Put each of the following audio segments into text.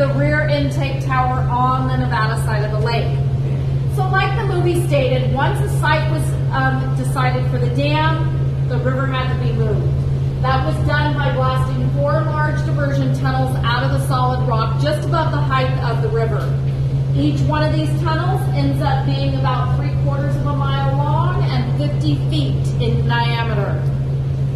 the rear intake tower on the Nevada side of the lake. So like the movie stated, once a site was decided for the dam, the river had to be moved. That was done by blasting 4 large diversion tunnels out of the solid rock just above the height of the river. Each one of these tunnels ends up being about 3/4 of a mile long and 50 feet in diameter.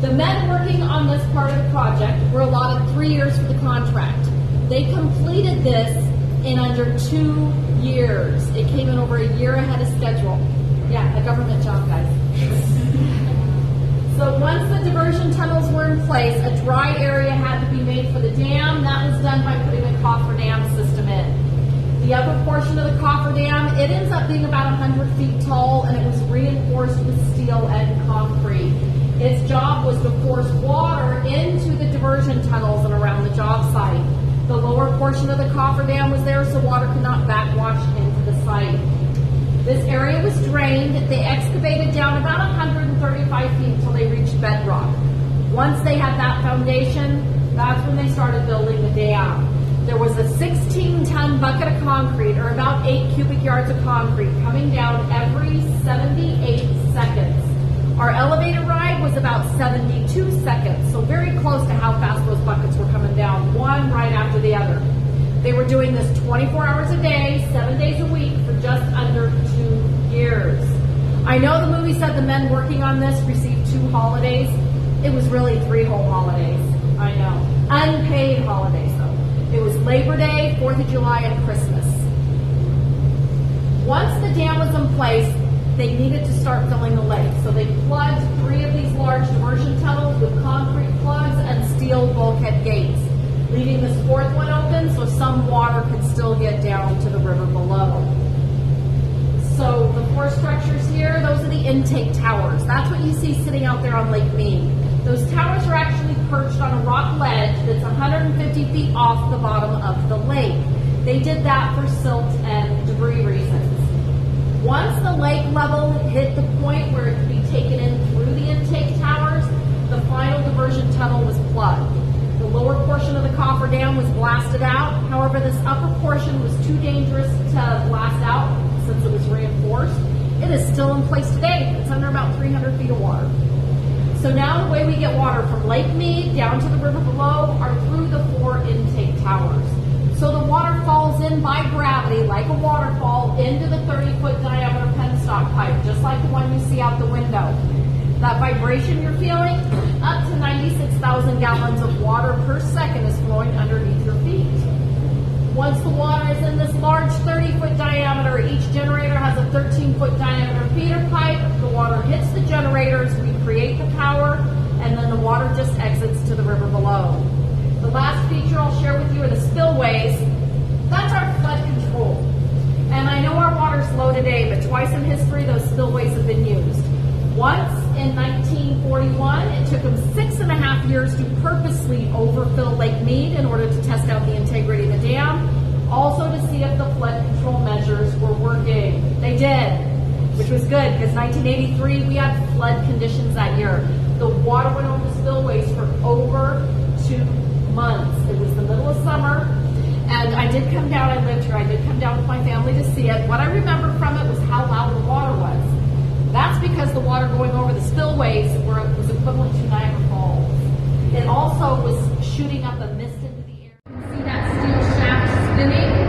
The men working on this part of the project were allotted 3 years for the contract. They completed this in under 2 years. It came in over a year ahead of schedule. Yeah, a government job, guys. So once the diversion tunnels were in place, a dry area had to be made for the dam. That was done by putting a cofferdam system in. The upper portion of the cofferdam, it ends up being about 100 feet tall, and it was reinforced with steel and concrete. Its job was to force water into the diversion tunnels and around the job site. The lower portion of the cofferdam was there so water could not backwash into the site. This area was drained. They excavated down about 135 feet until they reached bedrock. Once they had that foundation, that's when they started building the dam. There was a 16-ton bucket of concrete, or about 8 cubic yards of concrete, coming down every 78 seconds. Our elevator ride was about 72 seconds, so very close to how fast those buckets were coming down, one right after the other. They were doing this 24 hours a day, 7 days a week for just under 2 years. I know the movie said the men working on this received 2 holidays. It was really 3 whole holidays. I know. Unpaid holidays, though. It was Labor Day, 4th of July, and Christmas. Once the dam was in place, they needed to start filling the lake. So they plugged 3 of these large diversion tunnels with concrete plugs and steel bulkhead gates, leaving this 4th one open so some water could still get down to the river below. So the 4 structures here, those are the intake towers. That's what you see sitting out there on Lake Mead. Those towers are actually perched on a rock ledge that's 150 feet off the bottom of the lake. They did that for silt and debris reasons. Once the lake level hit the point where it could be taken in through the intake towers, the final diversion tunnel was plugged. The lower portion of the cofferdam was blasted out. However, this upper portion was too dangerous to blast out since it was reinforced. It is still in place today. It's under about 300 feet of water. So now the way we get water from Lake Mead down to the river below are through the 4 intake towers. So the water falls in by gravity like a waterfall into the 30-foot diameter penstock pipe, just like the one you see out the window. That vibration you're feeling, up to 96,000 gallons of water per second is flowing underneath your feet. Once the water is in this large 30-foot diameter, each generator has a 13-foot diameter feeder pipe. The water hits the generators, we create the power, and then the water just exits to the river below. The last feature I'll share with you are the spillways. That's our flood control. And I know our water's low today, but twice in history those spillways have been used. Once in 1941, it took them 6.5 years to purposely overfill Lake Mead in order to test out the integrity of the dam, also to see if the flood control measures were working. They did, which was good, because 1983 we had flood conditions that year. The water went over the spillways for over 2 months. It was the middle of summer, and I did come down, I lived here, I did come down with my family to see it. What I remember from it was how loud the water was. That's because the water going over the spillways was equivalent to Niagara Falls. It also was shooting up a mist into the air. You can see that steel shaft spinning.